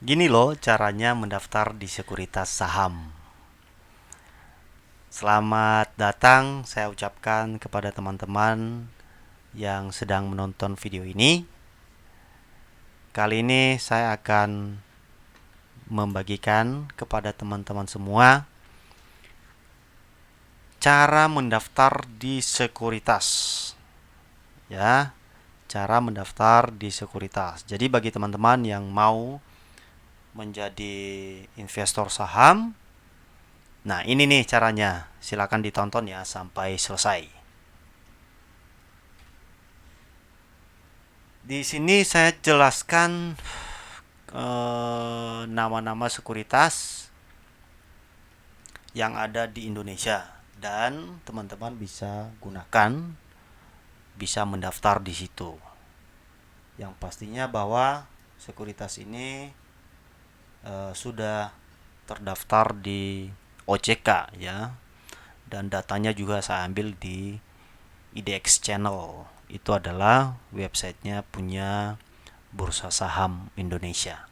Gini loh caranya mendaftar di sekuritas saham. Selamat datang saya ucapkan kepada teman-teman yang sedang menonton video ini. Kali ini saya akan membagikan kepada teman-teman semua cara mendaftar di sekuritas. Ya, cara mendaftar di sekuritas. Jadi bagi teman-teman yang mau menjadi investor saham, nah, ini nih caranya. Silakan ditonton ya sampai selesai. Di sini saya jelaskan nama-nama sekuritas yang ada di Indonesia dan teman-teman bisa gunakan, bisa mendaftar di situ. Yang pastinya bahwa sekuritas ini sudah terdaftar di OJK ya, dan datanya juga saya ambil di IDX Channel. Itu adalah websitenya punya Bursa Saham Indonesia.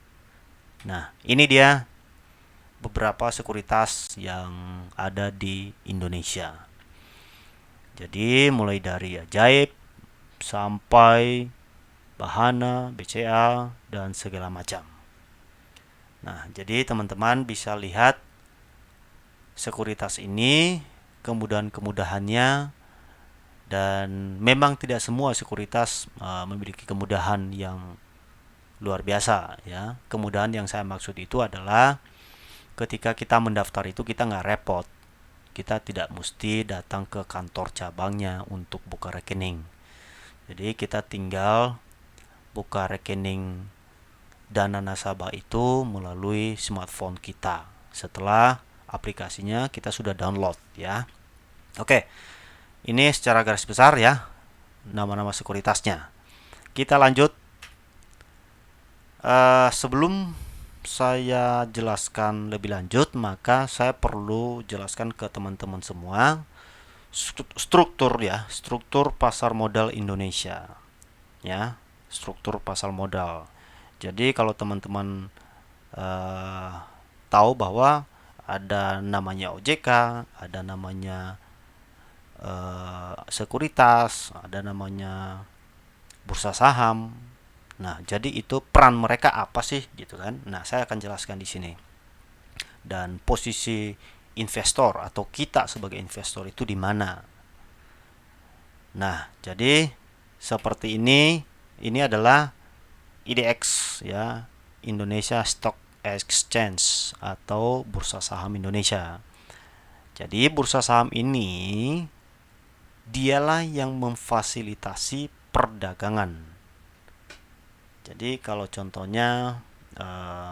Nah, ini dia beberapa sekuritas yang ada di Indonesia. Jadi mulai dari Ajaib sampai Bahana, BCA, dan segala macam. Nah, jadi teman-teman bisa lihat sekuritas ini kemudahan-kemudahannya, dan memang tidak semua sekuritas memiliki kemudahan yang luar biasa ya. Kemudahan yang saya maksud itu adalah ketika kita mendaftar itu kita nggak repot. Kita tidak mesti datang ke kantor cabangnya untuk buka rekening. Jadi kita tinggal buka rekening dana nasabah itu melalui smartphone kita. Setelah aplikasinya kita sudah download ya. Oke, ini secara garis besar ya nama-nama sekuritasnya. Kita lanjut. Sebelum saya jelaskan lebih lanjut, maka saya perlu jelaskan ke teman-teman semua struktur pasar modal Indonesia. Ya, struktur pasar modal. Jadi kalau teman-teman eh, tahu bahwa ada namanya OJK, ada namanya sekuritas, ada namanya bursa saham. Nah, jadi itu peran mereka apa sih gitu kan? Nah, saya akan jelaskan di sini. Dan posisi investor atau kita sebagai investor itu di mana? Nah, jadi seperti ini adalah IDX ya, Indonesia Stock Exchange atau Bursa Saham Indonesia. Jadi bursa saham ini dialah yang memfasilitasi perdagangan. Jadi kalau contohnya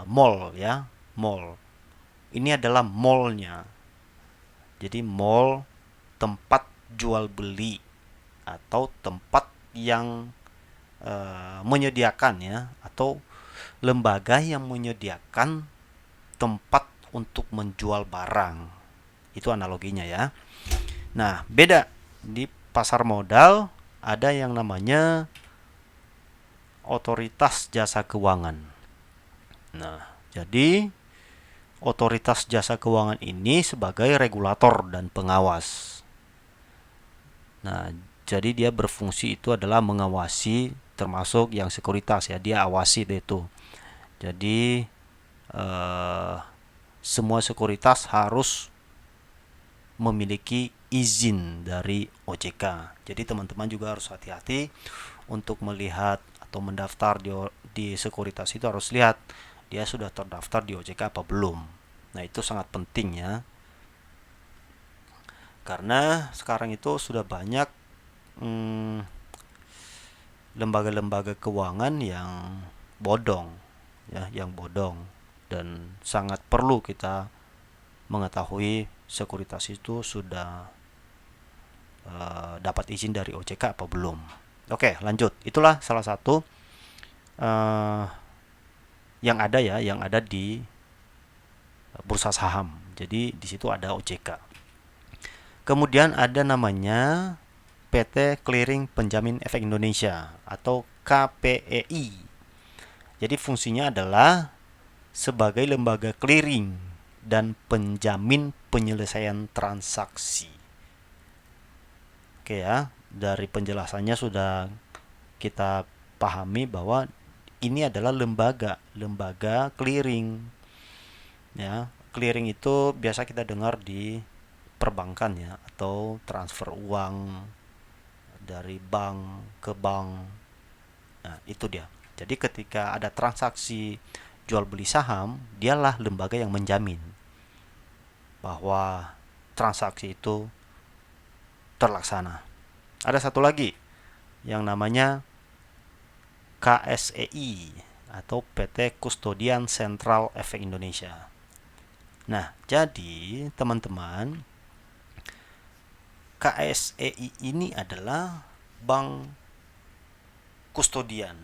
mall ya, mall. Ini adalah mallnya. Jadi mall tempat jual beli atau tempat yang menyediakan ya, atau lembaga yang menyediakan tempat untuk menjual barang. Itu analoginya ya. Nah, beda di pasar modal ada yang namanya otoritas jasa keuangan. Nah, jadi otoritas jasa keuangan ini sebagai regulator dan pengawas. Nah, jadi dia berfungsi itu adalah mengawasi, termasuk yang sekuritas ya, dia awasi itu. Jadi semua sekuritas harus memiliki izin dari OJK. Jadi teman-teman juga harus hati-hati untuk melihat atau mendaftar di sekuritas itu, harus lihat dia sudah terdaftar di OJK apa belum. Nah, itu sangat penting ya. Karena sekarang itu sudah banyak lembaga-lembaga keuangan yang bodong ya, yang bodong, dan sangat perlu kita mengetahui sekuritas itu sudah dapat izin dari OJK apa belum. Oke, lanjut. Itulah salah satu yang ada ya, yang ada di bursa saham. Jadi di situ ada OJK. Kemudian ada namanya PT Clearing Penjamin Efek Indonesia atau KPEI. Jadi fungsinya adalah sebagai lembaga clearing dan penjamin penyelesaian transaksi. Oke ya, dari penjelasannya sudah kita pahami bahwa ini adalah lembaga clearing. Ya, clearing itu biasa kita dengar di perbankan ya, atau transfer uang dari bank ke bank. Nah, itu dia. Jadi ketika ada transaksi jual beli saham, dialah lembaga yang menjamin bahwa transaksi itu terlaksana. Ada satu lagi yang namanya KSEI atau PT Kustodian Sentral Efek Indonesia. Nah, jadi teman-teman, KSEI ini adalah bank kustodian.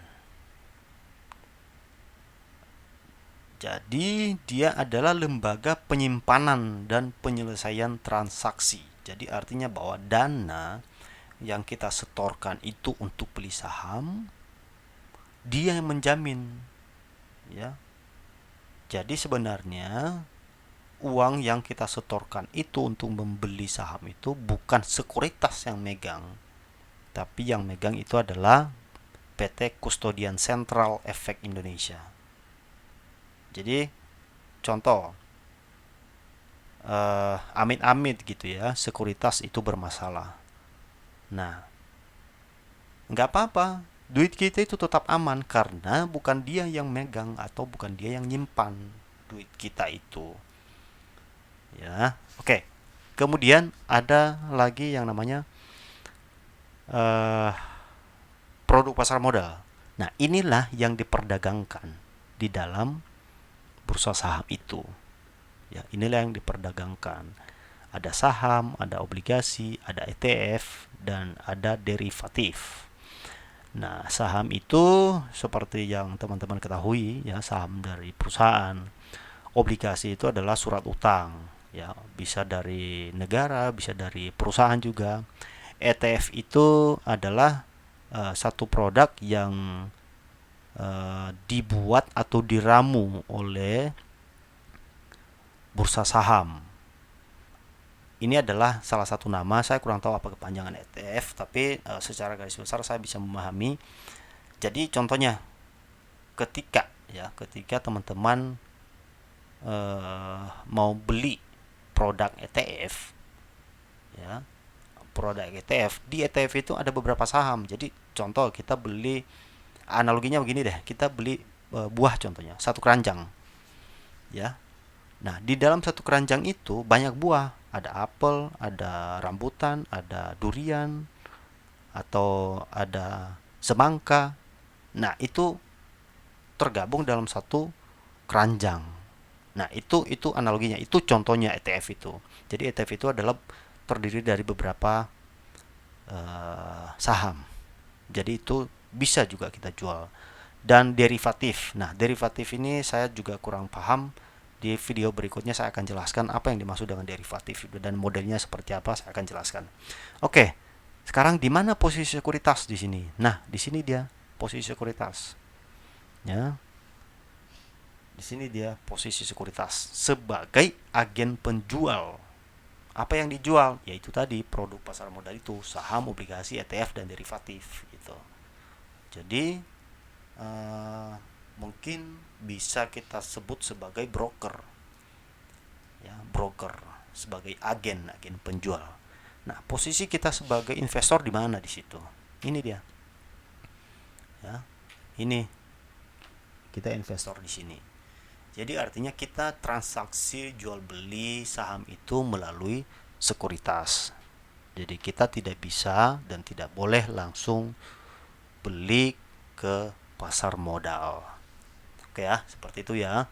Jadi dia adalah lembaga penyimpanan dan penyelesaian transaksi. Jadi artinya bahwa dana yang kita setorkan itu untuk beli saham, dia yang menjamin. Ya. Jadi sebenarnya uang yang kita setorkan itu untuk membeli saham itu bukan sekuritas yang megang, tapi yang megang itu adalah PT Kustodian Sentral Efek Indonesia. Jadi contoh, amit-amit gitu ya, sekuritas itu bermasalah. Nah, nggak apa-apa, duit kita itu tetap aman karena bukan dia yang megang atau bukan dia yang nyimpan duit kita itu. Ya, oke. Kemudian ada lagi yang namanya eh, produk pasar modal. Nah, inilah yang diperdagangkan di dalam bursa saham itu. Ya, inilah yang diperdagangkan. Ada saham, ada obligasi, ada ETF, dan ada derivatif. Nah, saham itu seperti yang teman-teman ketahui ya, saham dari perusahaan. Obligasi itu adalah surat utang, ya, bisa dari negara, bisa dari perusahaan juga. ETF itu adalah satu produk yang dibuat atau diramu oleh bursa saham. Ini adalah salah satu nama, saya kurang tahu apa kepanjangan ETF, tapi secara garis besar saya bisa memahami. Jadi contohnya ketika teman-teman mau beli produk ETF, ya, produk ETF, di ETF itu ada beberapa saham. Jadi contoh kita beli, analoginya begini deh, kita beli buah contohnya, satu keranjang. Ya. Nah, di dalam satu keranjang itu banyak buah. Ada apel, ada rambutan, ada durian, atau ada semangka. Nah, itu tergabung dalam satu keranjang. Nah, itu analoginya, itu contohnya ETF itu. Jadi ETF itu adalah terdiri dari beberapa saham. Jadi itu bisa juga kita jual. Dan derivatif. Nah, derivatif ini saya juga kurang paham. Di video berikutnya saya akan jelaskan apa yang dimaksud dengan derivatif dan modelnya seperti apa, saya akan jelaskan. Oke. Sekarang di mana posisi sekuritas di sini? Nah, di sini dia posisi sekuritas. Ya. Di sini dia posisi sekuritas sebagai agen penjual. Apa yang dijual? Yaitu tadi produk pasar modal itu, saham, obligasi, ETF dan derivatif gitu. Jadi mungkin bisa kita sebut sebagai broker. Ya, broker sebagai agen penjual. Nah, posisi kita sebagai investor di mana di situ? Ini dia. Ya. Ini kita investor di sini. Jadi artinya kita transaksi jual beli saham itu melalui sekuritas. Jadi kita tidak bisa dan tidak boleh langsung beli ke pasar modal. Oke ya, seperti itu ya.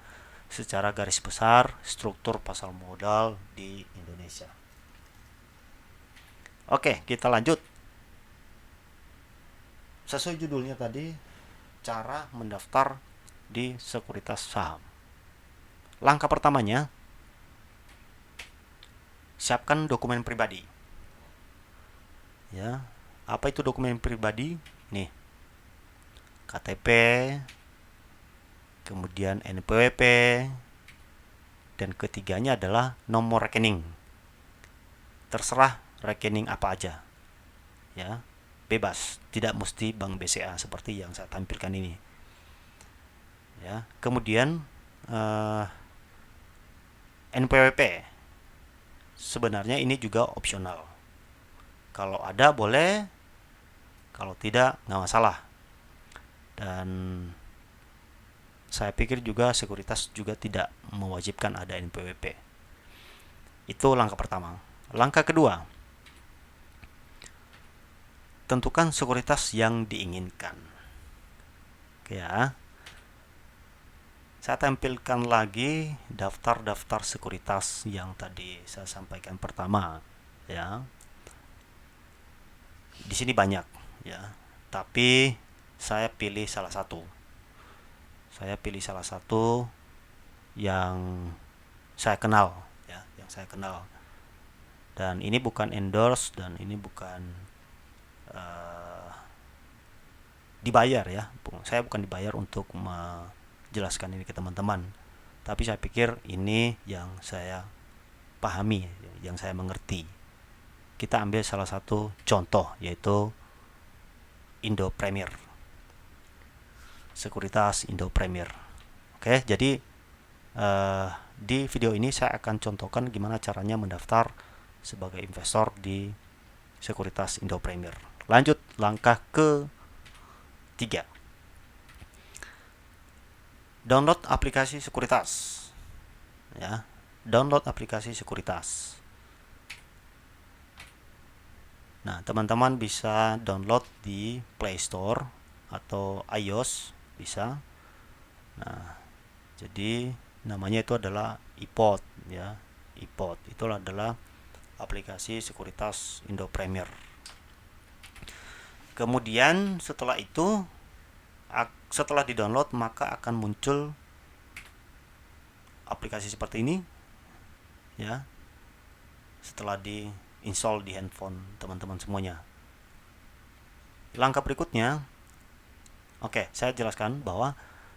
Secara garis besar struktur pasar modal di Indonesia. Oke, kita lanjut. Sesuai judulnya tadi, cara mendaftar di sekuritas saham. Langkah pertamanya, siapkan dokumen pribadi. Ya, apa itu dokumen pribadi? Nih, KTP, kemudian NPWP, dan ketiganya adalah nomor rekening. Terserah rekening apa aja, ya, bebas, tidak mesti bank BCA seperti yang saya tampilkan ini, ya. Kemudian NPWP sebenarnya ini juga opsional. Kalau ada boleh, kalau tidak nggak masalah. Dan saya pikir juga sekuritas juga tidak mewajibkan ada NPWP. Itu langkah pertama. Langkah kedua, tentukan sekuritas yang diinginkan. Oke ya. Saya tampilkan lagi daftar-daftar sekuritas yang tadi saya sampaikan pertama, ya. Di sini banyak, ya. Tapi saya pilih salah satu. Saya pilih salah satu yang saya kenal, ya, yang saya kenal. Dan ini bukan endorse dan ini bukan dibayar, ya. Saya bukan dibayar untuk menjelaskan ini ke teman-teman. Tapi saya pikir ini yang saya pahami, yang saya mengerti. Kita ambil salah satu contoh, yaitu Indo Premier. Sekuritas Indo Premier. Oke, jadi di video ini saya akan contohkan gimana caranya mendaftar sebagai investor di sekuritas Indo Premier. Lanjut, langkah ke-3. Download aplikasi sekuritas. Ya, download aplikasi sekuritas. Nah, teman-teman bisa download di Play Store atau iOS bisa. Nah, jadi namanya itu adalah iPod, ya. iPod itu adalah aplikasi sekuritas Indo Premier. Kemudian setelah itu, setelah di-download maka akan muncul aplikasi seperti ini, ya. Setelah di-install di handphone teman-teman semuanya. Langkah berikutnya, oke, saya jelaskan bahwa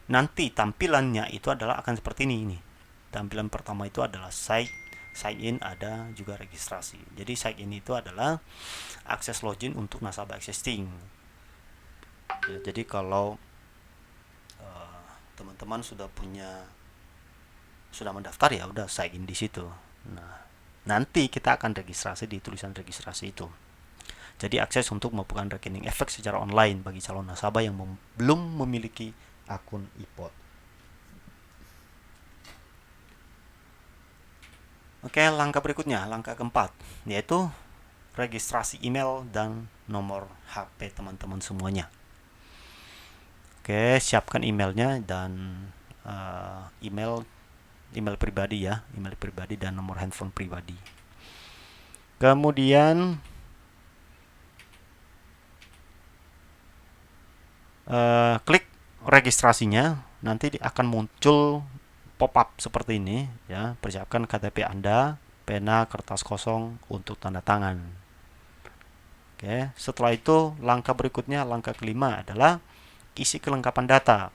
nanti tampilannya itu adalah akan seperti ini. Tampilan pertama itu adalah sign in, ada juga registrasi. Jadi sign in itu adalah akses login untuk nasabah existing. Ya, jadi kalau teman-teman sudah mendaftar, ya udah sign in di situ. Nah, nanti kita akan registrasi di tulisan registrasi itu. Jadi akses untuk membuka rekening efek secara online bagi calon nasabah yang belum memiliki akun iPod. Oke, langkah berikutnya, langkah keempat, yaitu registrasi email dan nomor HP teman-teman semuanya. Oke, siapkan emailnya dan email pribadi, ya, email pribadi dan nomor handphone pribadi. Kemudian klik registrasinya, nanti akan muncul pop-up seperti ini, ya. Persiapkan KTP Anda, pena, kertas kosong untuk tanda tangan. Oke, setelah itu langkah berikutnya, langkah kelima adalah isi kelengkapan data.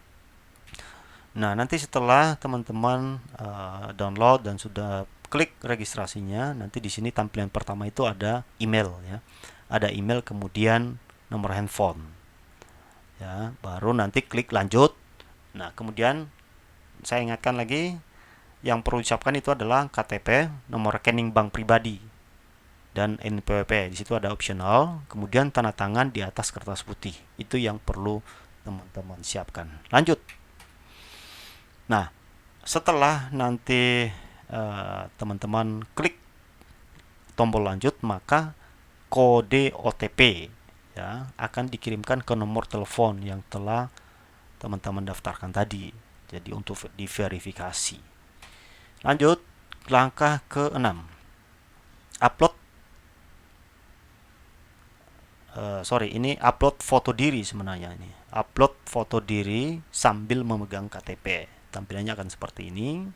Nah, nanti setelah teman-teman download dan sudah klik registrasinya, nanti di sini tampilan pertama itu ada email, ya. Ada email, kemudian nomor handphone. Ya, baru nanti klik lanjut. Nah, kemudian saya ingatkan lagi, yang perlu disiapkan itu adalah KTP, nomor rekening bank pribadi, dan NPWP. Di situ ada opsional, kemudian tanda tangan di atas kertas putih. Itu yang perlu teman-teman siapkan. Lanjut. Nah, setelah nanti teman-teman klik tombol lanjut, maka kode OTP, ya, akan dikirimkan ke nomor telepon yang telah teman-teman daftarkan tadi. Jadi untuk diverifikasi. Lanjut, langkah ke-6. Upload ini upload foto diri sebenarnya ini. Upload foto diri sambil memegang KTP. Tampilannya akan seperti ini.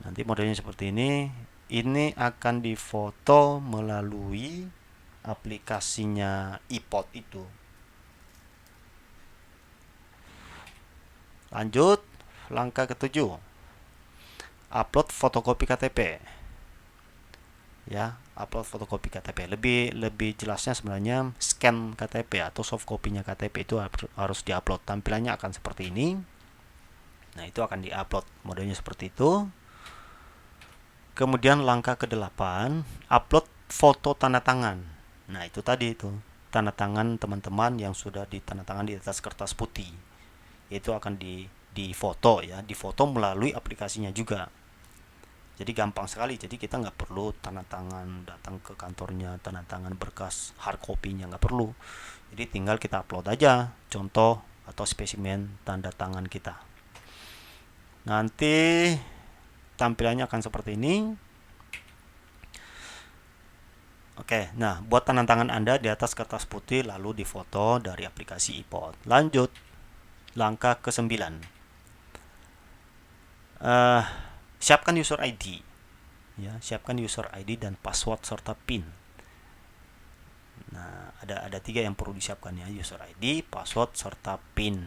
Nanti modelnya seperti ini. Ini akan difoto melalui aplikasinya iPod itu. Lanjut, langkah ketujuh, upload fotokopi KTP. Ya, upload fotokopi KTP. Lebih jelasnya sebenarnya scan KTP atau soft copy-nya KTP itu harus diupload. Tampilannya akan seperti ini. Nah, itu akan diupload, modenya seperti itu. Kemudian langkah ke-8, upload foto tanda tangan. Nah, itu tadi itu, tanda tangan teman-teman yang sudah ditandatangan di atas kertas putih. Itu akan di foto ya, difoto melalui aplikasinya juga. Jadi gampang sekali. Jadi kita nggak perlu tanda tangan, datang ke kantornya, tanda tangan berkas hard copy-nya nggak perlu. Jadi tinggal kita upload aja contoh atau spesimen tanda tangan kita. Nanti tampilannya akan seperti ini. Oke, nah buat tanda tangan Anda di atas kertas putih lalu difoto dari aplikasi iPod. Lanjut, langkah ke-9. Siapkan user ID. Ya, siapkan user ID dan password serta PIN. Nah, ada 3 yang perlu disiapkan ya, user ID, password serta PIN.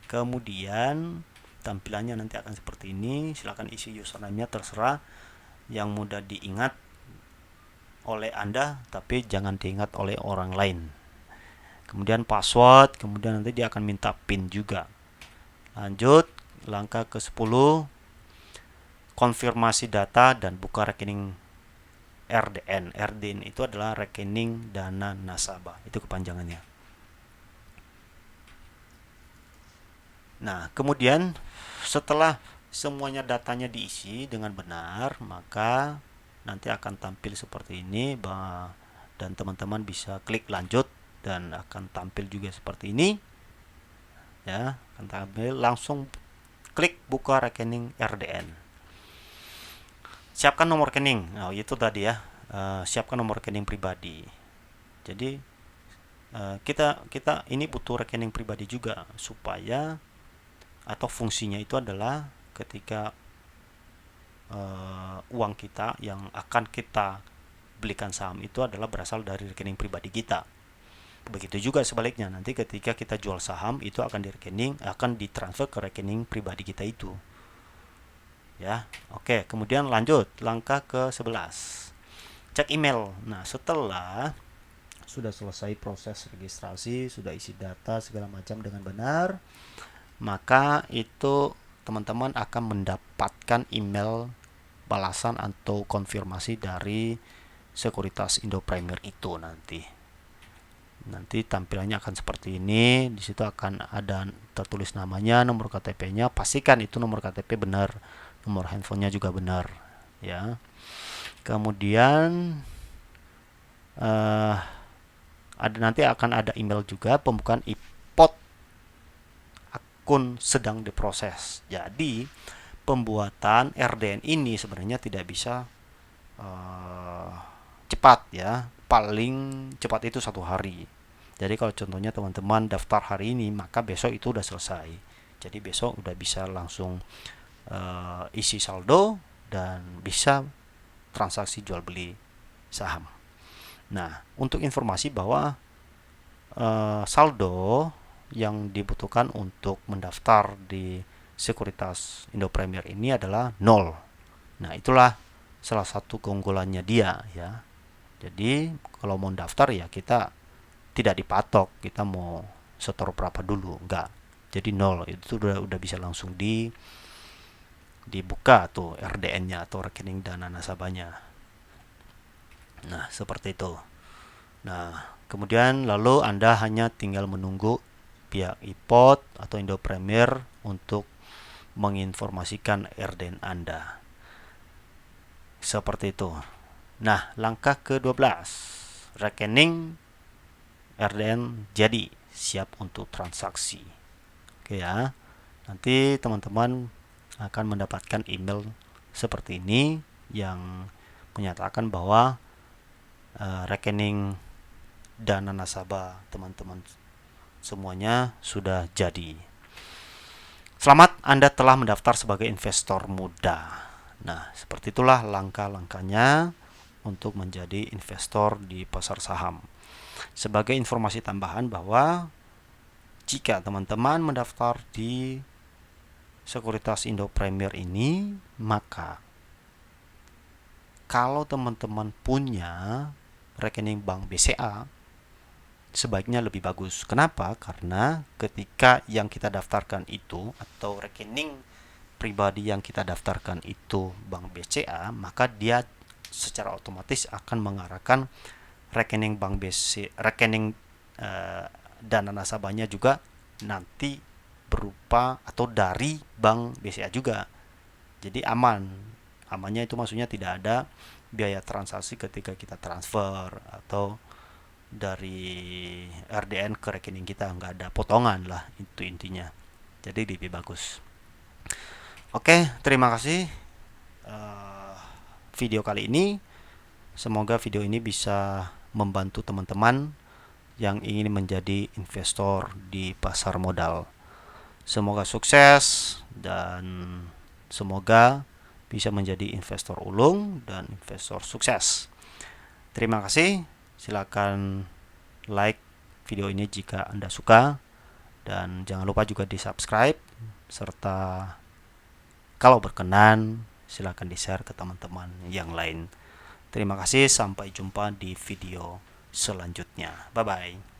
Kemudian tampilannya nanti akan seperti ini. Silakan isi username-nya terserah, yang mudah diingat oleh Anda tapi jangan diingat oleh orang lain. Kemudian password, kemudian nanti dia akan minta PIN juga. Lanjut, langkah ke-10, konfirmasi data dan buka rekening RDN. RDN itu adalah rekening dana nasabah, itu kepanjangannya. Nah, kemudian setelah semuanya datanya diisi dengan benar, maka nanti akan tampil seperti ini, dan teman-teman bisa klik lanjut dan akan tampil juga seperti ini ya, akan tampil. Langsung klik buka rekening RDN, siapkan nomor rekening. Nah, itu tadi ya, siapkan nomor rekening pribadi. Jadi kita ini butuh rekening pribadi juga, supaya atau fungsinya itu adalah ketika uang kita yang akan kita belikan saham itu adalah berasal dari rekening pribadi kita. Begitu juga sebaliknya, nanti ketika kita jual saham itu akan ditransfer ke rekening pribadi kita itu. Ya, oke. Kemudian lanjut, langkah ke-11, cek email. Nah, setelah sudah selesai proses registrasi, sudah isi data segala macam dengan benar, maka itu teman-teman akan mendapatkan email balasan atau konfirmasi dari Sekuritas Indo Premier itu nanti. Nanti tampilannya akan seperti ini. Di situ akan ada tertulis namanya, nomor KTP-nya. Pastikan itu nomor KTP benar, nomor handphonenya juga benar, ya. Kemudian nanti akan ada email juga pembukaan iPod, akun sedang diproses. Jadi pembuatan RDN ini sebenarnya tidak bisa cepat ya, paling cepat itu 1 hari. Jadi kalau contohnya teman-teman daftar hari ini, maka besok itu udah selesai. Jadi besok udah bisa langsung isi saldo dan bisa transaksi jual beli saham. Nah, untuk informasi bahwa saldo yang dibutuhkan untuk mendaftar di Sekuritas Indo Premier ini adalah 0. Nah, itulah salah satu keunggulannya dia ya. Jadi kalau mau daftar ya kita tidak dipatok kita mau setor berapa dulu, enggak. Jadi 0 itu udah bisa langsung dibuka tuh RDN-nya atau rekening dana nasabahnya. Nah, seperti itu. Nah, kemudian lalu Anda hanya tinggal menunggu pihak iPod atau Indo Premier untuk menginformasikan RDN Anda. Seperti itu. Nah, langkah ke-12, rekening RDN jadi siap untuk transaksi. Oke ya. Nanti teman-teman akan mendapatkan email seperti ini yang menyatakan bahwa rekening dana nasabah teman-teman semuanya sudah jadi. Selamat, Anda telah mendaftar sebagai investor muda. Nah, seperti itulah langkah-langkahnya untuk menjadi investor di pasar saham. Sebagai informasi tambahan bahwa jika teman-teman mendaftar di Sekuritas Indo Premier ini, maka kalau teman-teman punya rekening bank BCA, sebaiknya lebih bagus. Kenapa? Karena ketika yang kita daftarkan itu atau rekening pribadi yang kita daftarkan itu bank BCA, maka dia secara otomatis akan mengarahkan rekening bank BCA, rekening dana nasabahnya juga nanti berupa atau dari bank BCA juga. Jadi aman. Amannya itu maksudnya tidak ada biaya transaksi ketika kita transfer atau dari RDN ke rekening kita, nggak ada potongan lah, itu intinya. Jadi lebih bagus. Oke, terima kasih video kali ini. Semoga video ini bisa membantu teman-teman yang ingin menjadi investor di pasar modal. Semoga sukses dan semoga bisa menjadi investor ulung dan investor sukses. Terima kasih. Silakan like video ini jika Anda suka, dan jangan lupa juga di subscribe, serta kalau berkenan silakan di share ke teman-teman yang lain. Terima kasih, sampai jumpa di video selanjutnya. Bye bye.